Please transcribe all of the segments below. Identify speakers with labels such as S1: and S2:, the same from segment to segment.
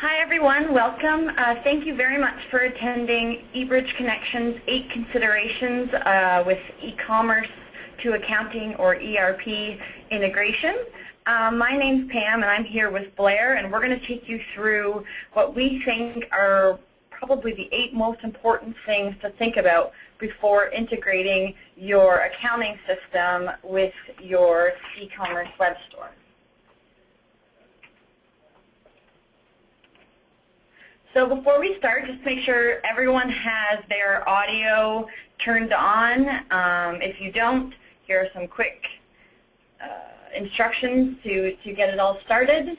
S1: Hi everyone, welcome. Thank you very much for attending eBridge Connections 8 Considerations with e-commerce to accounting or ERP integration. My name's Pam and I'm here with Blair, and we're going to take you through what we think are probably the 8 most important things to think about before integrating your accounting system with your e-commerce web store. So before we start, just make sure everyone has their audio turned on. If you don't, here are some quick instructions to get it all started.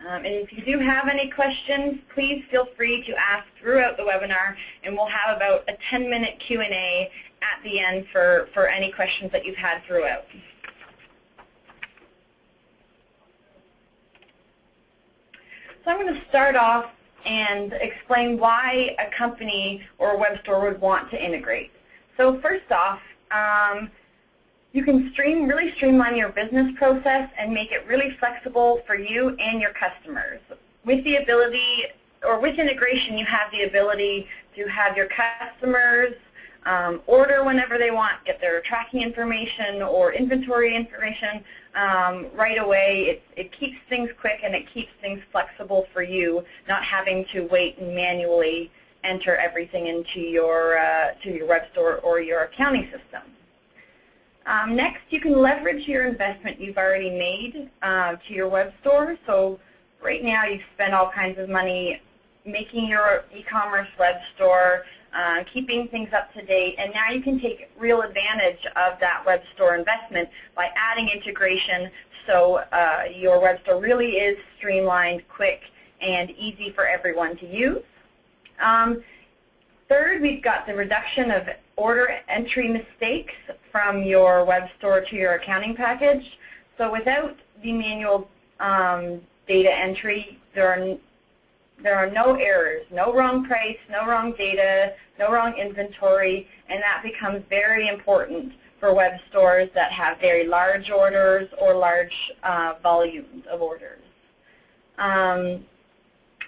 S1: And if you do have any questions, please feel free to ask throughout the webinar, and we'll have about a 10-minute Q&A at the end for any questions that you've had throughout. So I'm going to start off and explain why a company or a web store would want to integrate. So first off, you can really streamline your business process and make it really flexible for you and your customers. With the ability, or with integration, you have the ability to have your customers order whenever they want, get their tracking information or inventory information right away. It keeps things quick and it keeps things flexible for you, not having to wait and manually enter everything into your web store or your accounting system. Next, you can leverage your investment you've already made to your web store. So right now you've spent all kinds of money making your e-commerce web store, keeping things up to date, and now you can take real advantage of that web store investment by adding integration so your web store really is streamlined, quick, and easy for everyone to use. Third, we've got the reduction of order entry mistakes from your web store to your accounting package. So without the manual data entry, there are no errors, no wrong price, no wrong data, no wrong inventory, and that becomes very important for web stores that have very large orders or large volumes of orders.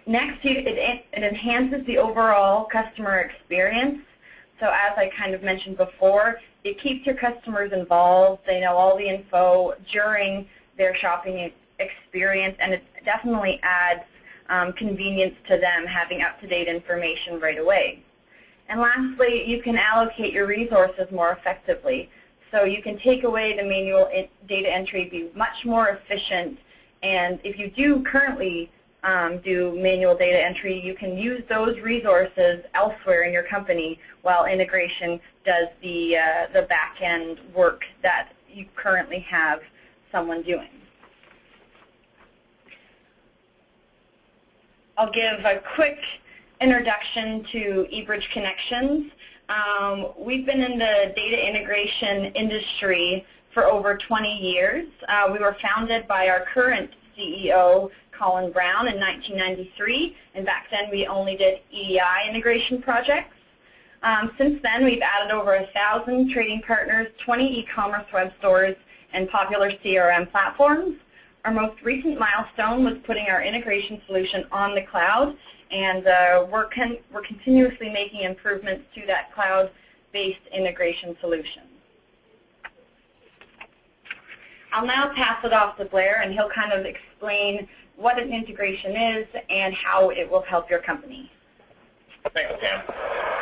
S1: Next, it enhances the overall customer experience. So as I kind of mentioned before, it keeps your customers involved. They know all the info during their shopping experience, and it definitely adds convenience to them having up-to-date information right away. And lastly, you can allocate your resources more effectively. So you can take away the manual data entry, be much more efficient, and if you do currently do manual data entry, you can use those resources elsewhere in your company while integration does the back-end work that you currently have someone doing. I'll give a quick introduction to eBridge Connections. We've been in the data integration industry for over 20 years. We were founded by our current CEO, Colin Brown, in 1993, and back then we only did EDI integration projects. Since then, we've added over 1,000 trading partners, 20 e-commerce web stores, and popular CRM platforms. Our most recent milestone was putting our integration solution on the cloud, and we're continuously making improvements to that cloud-based integration solution. I'll now pass it off to Blair, and he'll kind of explain what an integration is and how it will help your company.
S2: Thanks, Pam.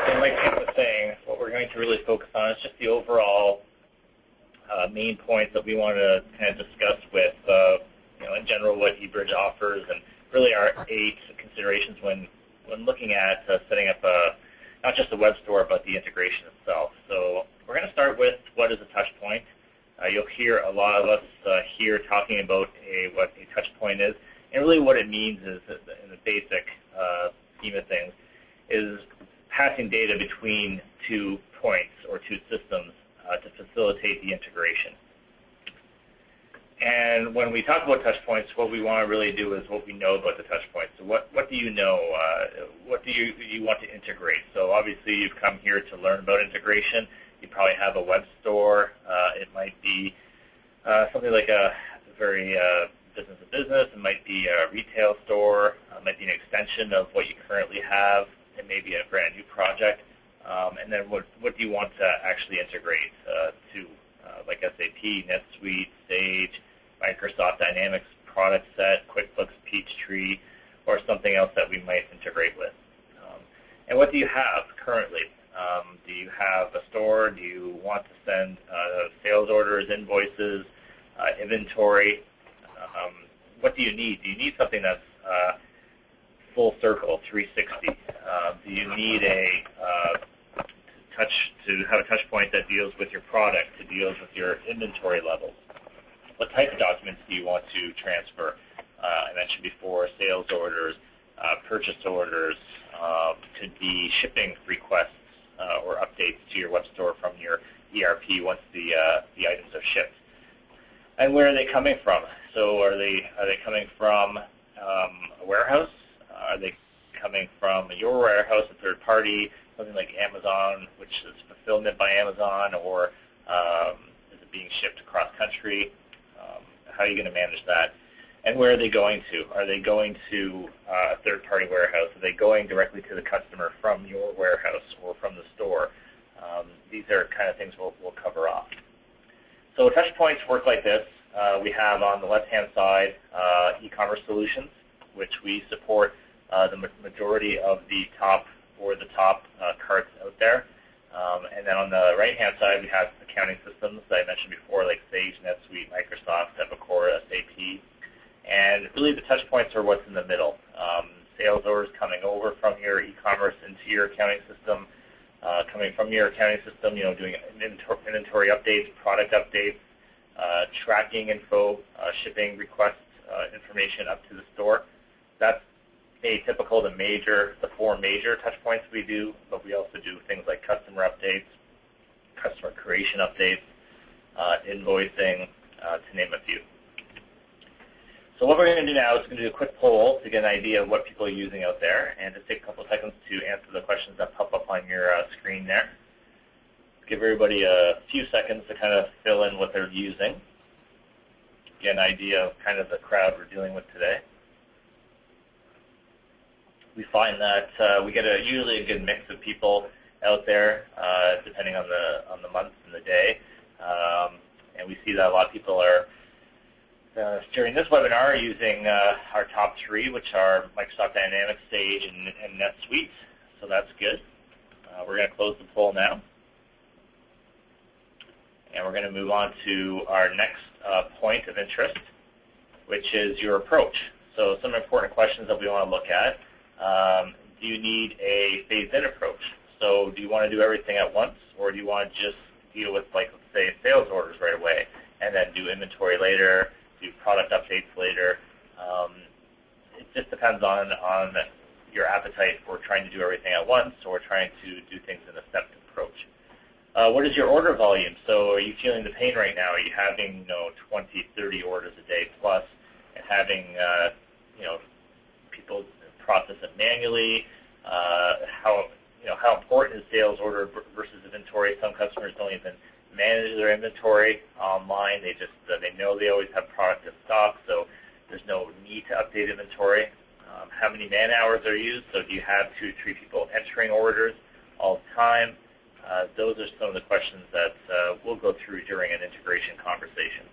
S2: And like Pam was saying, what we're going to really focus on is just the overall main points that we want to kind of discuss with, in general, what eBridge offers, and really our 8 considerations when looking at setting up not just a web store, but the integration itself. So we're going to start with what is a touch point. You'll hear a lot of us here talking about what a touch point is, and really what it means is, in the basic scheme of things, is passing data between 2 points or 2 systems to facilitate the integration. And when we talk about touch points, what we want to really do is what we know about the touch points. So what do you know? What do you want to integrate? So obviously you've come here to learn about integration. You probably have a web store. It might be something like a very business-to-business. It might be a retail store. It might be an extension of what you currently have. It may be a brand new project. And then what do you want to actually integrate to, like SAP, NetSuite, Sage, Microsoft Dynamics product set, QuickBooks, Peachtree, or something else that we might integrate with. And what do you have currently? Do you have a store? Do you want to send sales orders, invoices, inventory? What do you need? Do you need something that's full circle, 360? Do you need a to have a touch point that deals with your product, to deals with your inventory levels? What type of documents do you want to transfer? I mentioned before, sales orders, purchase orders, could be shipping requests or updates to your web store from your ERP once the items are shipped. And where are they coming from? So are they coming from a warehouse? Are they coming from your warehouse, a third party, something like Amazon, which is fulfillment by Amazon, or is it being shipped across country? How are you going to manage that? And where are they going to? Are they going to a third-party warehouse? Are they going directly to the customer from your warehouse or from the store? These are kind of things we'll cover off. So touch points work like this. We have on the left-hand side e-commerce solutions, which we support the majority of the top carts out there. And then on the right-hand side, we have accounting systems that I mentioned before, like Sage, NetSuite, Microsoft, Epicor, SAP. And really the touch points are what's in the middle. Sales orders coming over from your e-commerce into your accounting system, coming from your accounting system, doing inventory updates, product updates, tracking info, shipping request information up to the store. That's atypical, the four major touch points we do, but we also do things like customer updates, customer creation updates, invoicing, to name a few. So what we're going to do now is going to do a quick poll to get an idea of what people are using out there, and just take a couple seconds to answer the questions that pop up on your screen there. Give everybody a few seconds to kind of fill in what they're using, get an idea of kind of the crowd we're dealing with today. We find that we get usually a good mix of people out there, depending on the month and the day, and we see that a lot of people are during this webinar using our top three, which are Microsoft Dynamics, Sage, and NetSuite. So that's good. We're going to close the poll now, and we're going to move on to our next point of interest, which is your approach. So some important questions that we want to look at. Do you need a phased-in approach? So do you want to do everything at once, or do you want to just deal with, like, let's say, sales orders right away, and then do inventory later, do product updates later? It just depends on your appetite for trying to do everything at once or trying to do things in a stepped approach. What is your order volume? So are you feeling the pain right now? Are you having 20, 30 orders a day plus, and having people process it manually? How important is sales order versus inventory? Some customers don't even manage their inventory online. They know they always have product in stock, so there's no need to update inventory. How many man hours are used? So do you have 2 or 3 people entering orders all the time? Those are some of the questions that we'll go through during an integration conversation.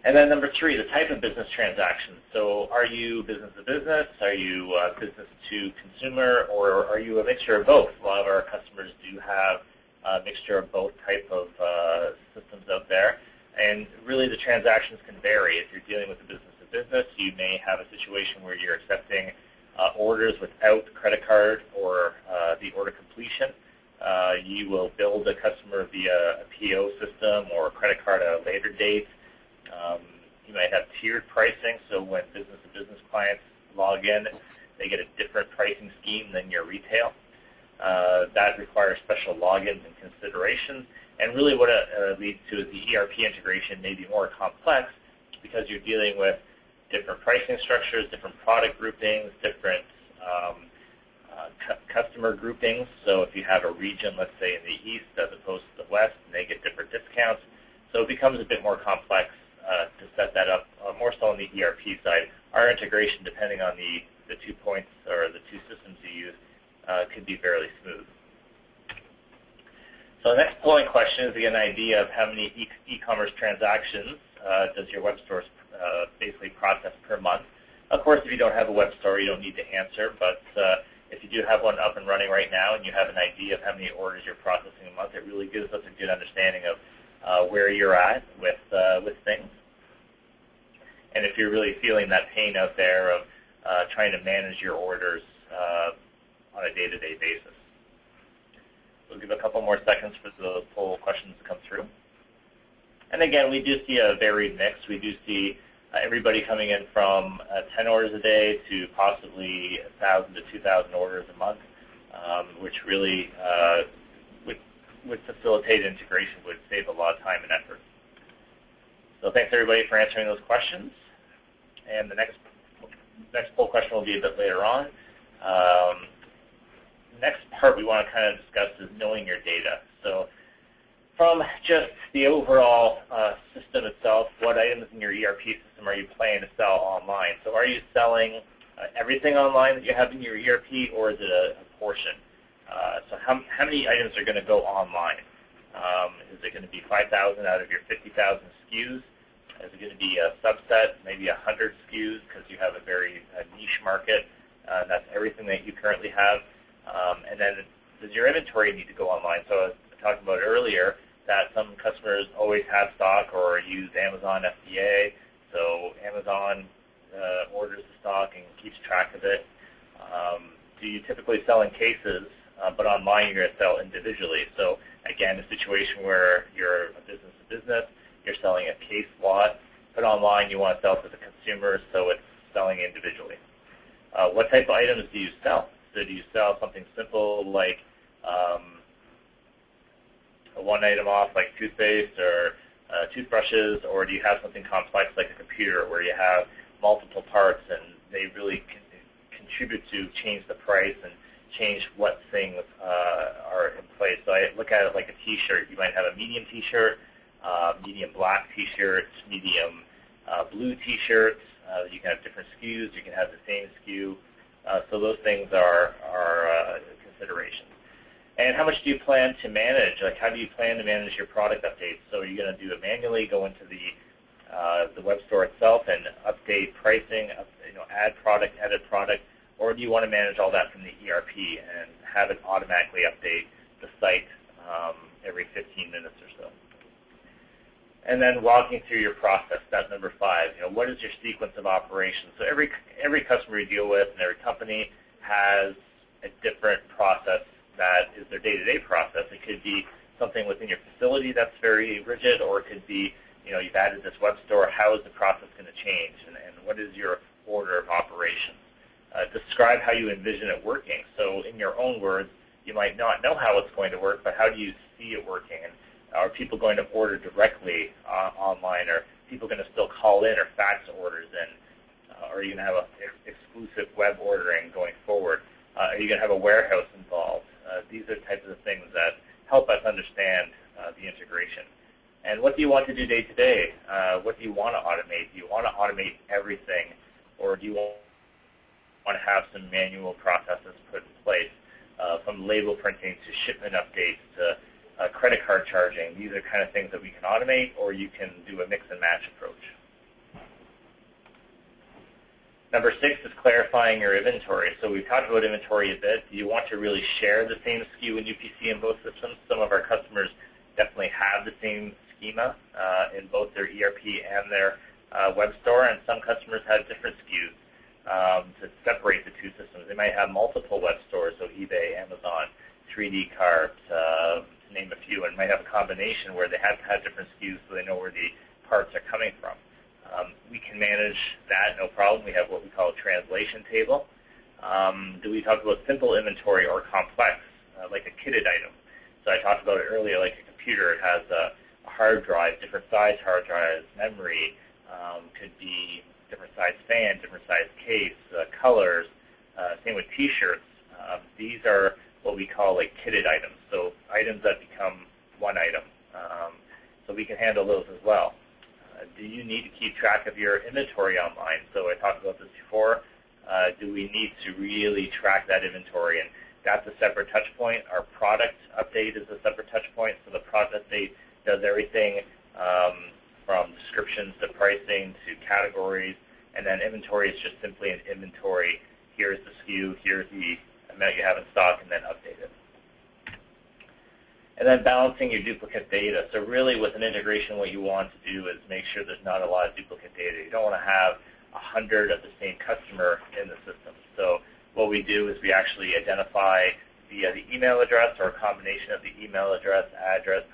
S2: And then number 3, the type of business transaction. So are you business to business? Are you business to consumer? Or are you a mixture of both? A lot of our customers do have a mixture of both type of systems out there. And really the transactions can vary. If you're dealing with a business to business, you may have a situation where you're accepting orders without credit card or the order completion. You will bill the customer via a PO system or a credit card at a later date. You might have tiered pricing, so when business-to-business clients log in, they get a different pricing scheme than your retail. That requires special logins and considerations, and really what it leads to is the ERP integration may be more complex because you're dealing with different pricing structures, different product groupings, different customer groupings. So if you have a region, let's say in the east as opposed to the west, and they get different discounts. So it becomes a bit more complex to set that up, more so on the ERP side. Our integration, depending on the 2 points or the 2 systems you use, could be fairly smooth. So the next polling question is to get an idea of how many e-commerce transactions does your web store basically process per month. Of course, if you don't have a web store, you don't need to answer, but if you do have one up and running right now and you have an idea of how many orders you're processing a month, it really gives us a good understanding of where you're at with things. And if you're really feeling that pain out there of trying to manage your orders on a day-to-day basis. We'll give a couple more seconds for the poll questions to come through. And again, we do see a varied mix. We do see everybody coming in from 10 orders a day to possibly 1,000 to 2,000 orders a month, which really would facilitate integration, would save a lot of time and effort. So thanks everybody for answering those questions. And the next poll question will be a bit later on. Next part we want to kind of discuss is knowing your data. So from just the overall system itself, what items in your ERP system are you planning to sell online? So are you selling everything online that you have in your ERP, or is it a portion? So how many items are going to go online? Is it going to be 5,000 out of your 50,000 SKUs? Is it going to be a subset, maybe 100 SKUs because you have a very niche market? That's everything that you currently have. And then does your inventory need to go online? So I talked about earlier that some customers always have stock or use Amazon FBA. So Amazon orders the stock and keeps track of it. Do you typically sell in cases, but online you're going to sell individually? So again, a situation where you're a business-to-business, you're selling a case lot, but online you want to sell to the consumer, so it's selling individually. What type of items do you sell? So do you sell something simple like a one item off like toothpaste or toothbrushes, or do you have something complex like a computer where you have multiple parts and they really contribute to change the price and change what things are in place? So I look at it like a t-shirt. You might have a medium t-shirt, medium black t-shirts, medium blue t-shirts. You can have different SKUs. You can have the same SKU. So those things are considerations. And how much do you plan to manage? Like, how do you plan to manage your product updates? So are you going to do it manually, go into the web store itself and update pricing, add product, edit product, or do you want to manage all that from the ERP and have it automatically update the site every 15 minutes or so? And then walking through your process, step number 5. What is your sequence of operations? So every customer you deal with and every company has a different process that is their day-to-day process. It could be something within your facility that's very rigid, or it could be, you've added this web store. How is the process going to change, and what is your order of operations? Describe how you envision it working. So in your own words, you might not know how it's going to work, but how do you see it working? And are people going to order directly online? Are people going to still call in or fax orders in? Are you going to have exclusive web ordering going forward? Are you going to have a warehouse involved? These are types of things that help us understand the integration. And what do you want to do day to day? What do you want to automate? Do you want to automate everything, or do you want to have some manual processes put in place, from label printing to shipment updates to credit card charging? These are kind of things that we can automate, or you can do a mix and match approach. Number 6 is clarifying your inventory. So we've talked about inventory a bit. Do you want to really share the same SKU and UPC in both systems? Some of our customers definitely have the same schema in both their ERP and their web store, and some customers have different SKUs to separate the two systems. They might have multiple web stores, so eBay, Amazon, 3D Cart, to name a few, and might have a combination where they have to have different SKUs so they know where the parts are coming from. We can manage that, no problem. We have what we call a translation table. Do we talk about simple inventory or complex, like a kitted item? So I talked about it earlier, like a computer. It has a hard drive, different size hard drives, memory, could be different size fan, different size case, colors. Same with T-shirts. These are what we call like kitted items, so items that become one item. So we can handle those as well. Do you need to keep track of your inventory online? So I talked about this before. Do we need to really track that inventory? And that's a separate touch point. Our product update is a separate touch point. So the product update does everything from descriptions to pricing to categories. And then inventory is just simply an inventory. Here's the SKU, here's the amount you have in stock, and then update it. And then balancing your duplicate data. So really with an integration, what you want to do is make sure there's not a lot of duplicate data. You don't want to have 100 of the same customer in the system. So what we do is we actually identify via the email address or a combination of the email address,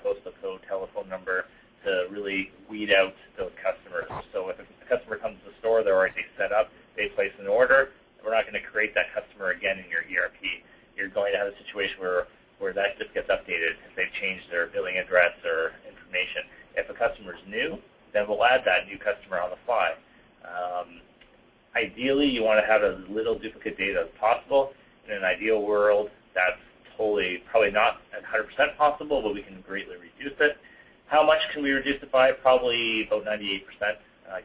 S2: postal code, telephone number to really weed out those customers. So if a customer comes to the store, they're already set up, they place an order, we're not going to create that customer again in your ERP. You're going to have a situation where that just gets updated if they've changed their billing address or information. If a customer is new, then we'll add that new customer on the fly. Ideally, you want to have as little duplicate data as possible. In an ideal world, that's probably not 100% possible, but we can greatly reduce it. How much can we reduce it by? Probably about 98%,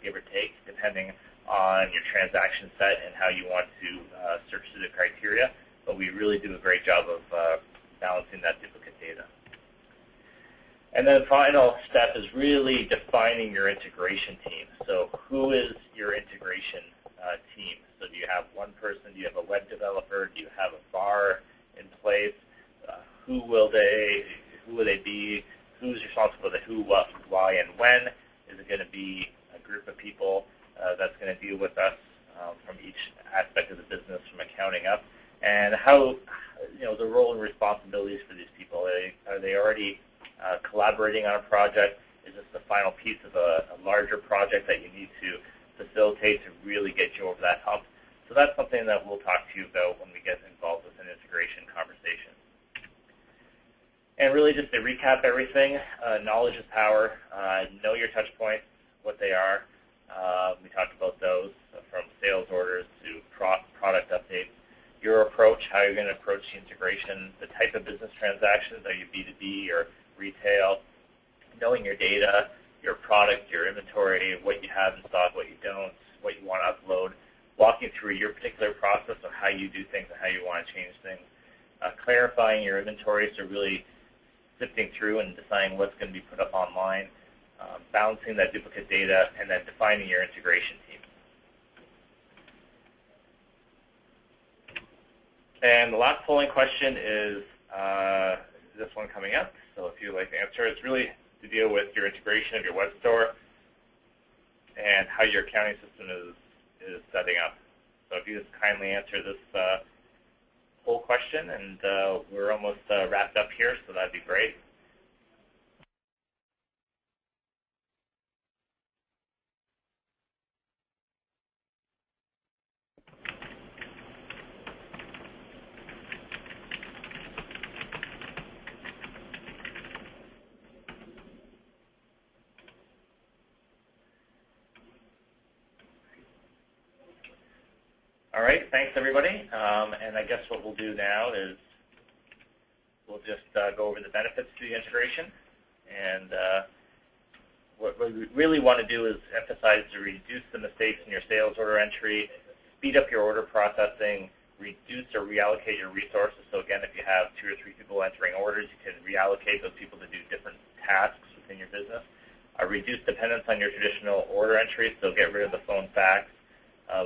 S2: give or take, depending on your transaction set and how you want to search through the criteria. But we really do a great job of balancing that duplicate data. And then the final step is really defining your integration team. So who is your integration team? So do you have one person? Do you have a web developer? Do you have a VAR in place? Who will they be? Who's responsible for the who, what, why, and when? Is it going to be a group of people that's going to deal with us from each aspect of the business, from accounting up? And how, the role and responsibilities for these people. Are they already collaborating on a project? Is this the final piece of a larger project that you need to facilitate to really get you over that hump? So that's something that we'll talk to you about when we get involved with an integration conversation. And really just to recap everything, knowledge is power. Know your touch points, what they are. We talked about those from sales orders to product updates. Your approach, how you're going to approach the integration, the type of business transactions, are you B2B or retail, knowing your data, your product, your inventory, what you have in stock, what you don't, what you want to upload, walking through your particular process of how you do things and how you want to change things, clarifying your inventory, so really sifting through and deciding what's going to be put up online, balancing that duplicate data, and then defining your integration team. And the last polling question is this one coming up. So if you'd like to answer, it's really to deal with your integration of your web store and how your accounting system is setting up. So if you just kindly answer this poll question, and we're almost wrapped up here, so that'd be great. All right, thanks everybody. And I guess what we'll do now is we'll just go over the benefits to the integration. And what we really want to do is emphasize to reduce the mistakes in your sales order entry, speed up your order processing, reduce or reallocate your resources. So again, if you have 2 or 3 people entering orders, you can reallocate those people to do different tasks within your business. Reduce dependence on your traditional order entry, so get rid of the phone fax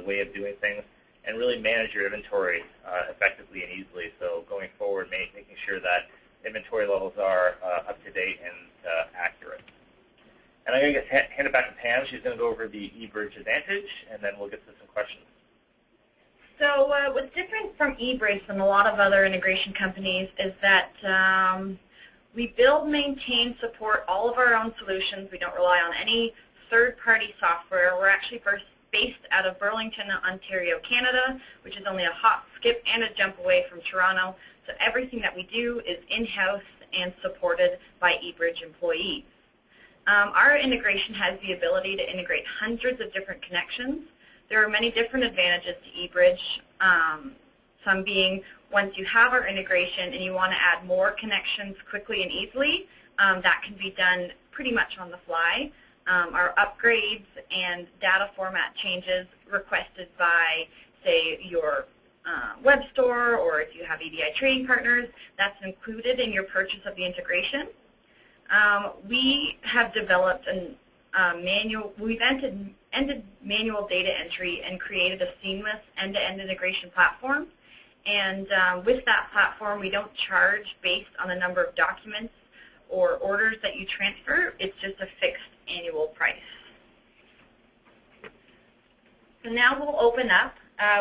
S2: way of doing things. And really manage your inventory effectively and easily. So going forward, making sure that inventory levels are up to date and accurate. And I'm going to hand it back to Pam. She's going to go over the eBridge Advantage, and then we'll get to some questions.
S1: So what's different from eBridge than a lot of other integration companies is that we build, maintain, support all of our own solutions. We don't rely on any third-party software. We're actually based out of Burlington, Ontario, Canada, which is only a hop, skip, and a jump away from Toronto. So everything that we do is in-house and supported by eBridge employees. Our integration has the ability to integrate hundreds of different connections. There are many different advantages to eBridge, some being once you have our integration and you want to add more connections quickly and easily, that can be done pretty much on the fly. are upgrades and data format changes requested by, say, your web store, or if you have EDI trading partners, that's included in your purchase of the integration. We have developed we've ended manual data entry and created a seamless end-to-end integration platform. And with that platform, we don't charge based on the number of documents or orders that you transfer. It's just a fixed annual price. So now we'll open up.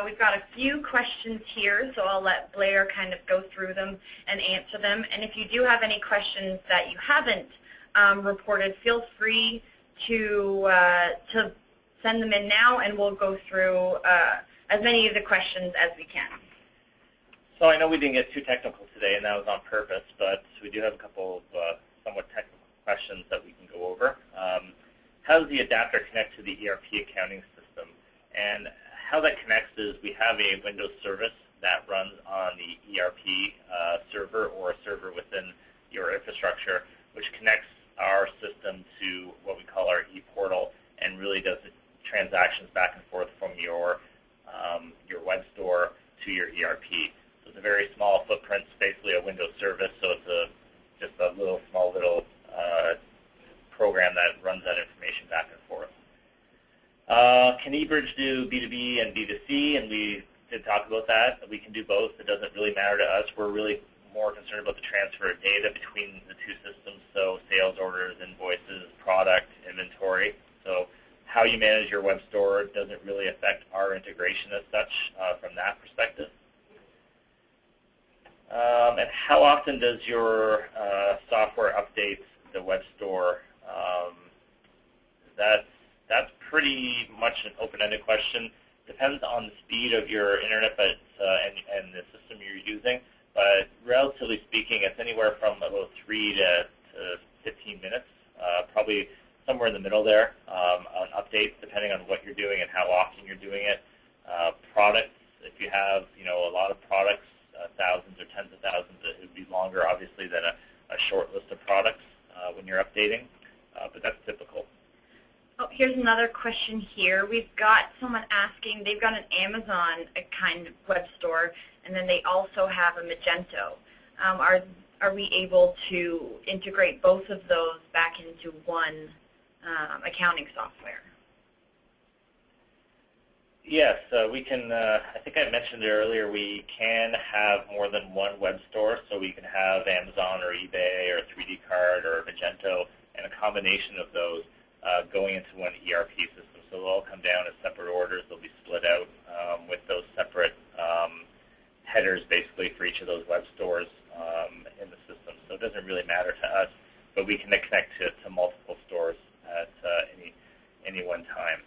S1: We've got a few questions here, so I'll let Blair kind of go through them and answer them. And if you do have any questions that you haven't reported, feel free to send them in now, and we'll go through as many of the questions as we can.
S2: So I know we didn't get too technical today, and that was on purpose, but we do have a couple of somewhat technical questions that we can go over. How does the adapter connect to the ERP accounting system? And how that connects is we have a Windows service that runs on the ERP server or a server within your infrastructure, which connects our system to what we call our e-portal and really does the transactions back and forth from your web store to your ERP. So it's a very small footprint, it's basically a Windows service, so it's just a small little program that runs that information back and forth. Can eBridge do B2B and B2C? And we did talk about that. We can do both. It doesn't really matter to us. We're really more concerned about the transfer of data between the two systems, so sales orders, invoices, product, inventory. So how you manage your web store doesn't really affect our integration as such from that perspective. And how often does your software update the web store? That's pretty much an open-ended question. Depends on the speed of your internet and the system you're using. But relatively speaking, it's anywhere from about 3 to 15 minutes, probably somewhere in the middle there on updates, depending on what you're doing and how often you're doing it. Products, if you have a lot of products, thousands or tens of thousands, it would be longer, obviously, than a short list of products when you're updating, but that's typical.
S1: Oh, here's another question here. We've got someone asking, they've got an Amazon kind of web store, and then they also have a Magento. Are we able to integrate both of those back into one accounting software?
S2: Yes, we can. I think I mentioned it earlier. We can have more than one web store, so we can have Amazon or eBay or 3D Card or Magento, and a combination of those going into one ERP system. So they'll all come down as separate orders. They'll be split out with those separate headers, basically, for each of those web stores in the system. So it doesn't really matter to us, but we can connect to multiple stores at any one time.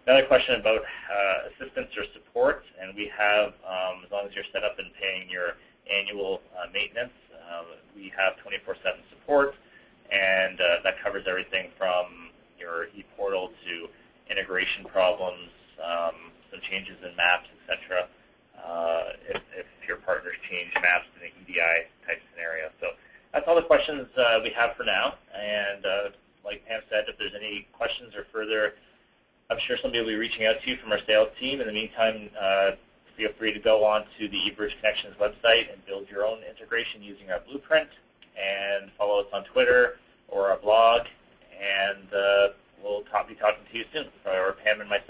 S2: Another question about assistance or support, and we have, as long as you're set up and paying your annual maintenance, we have 24/7 support, and that covers everything from your e-portal to integration problems, some changes in maps, etc. If your partners change maps in an EDI type scenario. So that's all the questions we have for now, and like Pam said, if there's any questions or further, I'm sure somebody will be reaching out to you from our sales team. In the meantime, feel free to go on to the eBridge Connections website and build your own integration using our blueprint, and follow us on Twitter or our blog, and we'll be talking to you soon, or Pam and myself.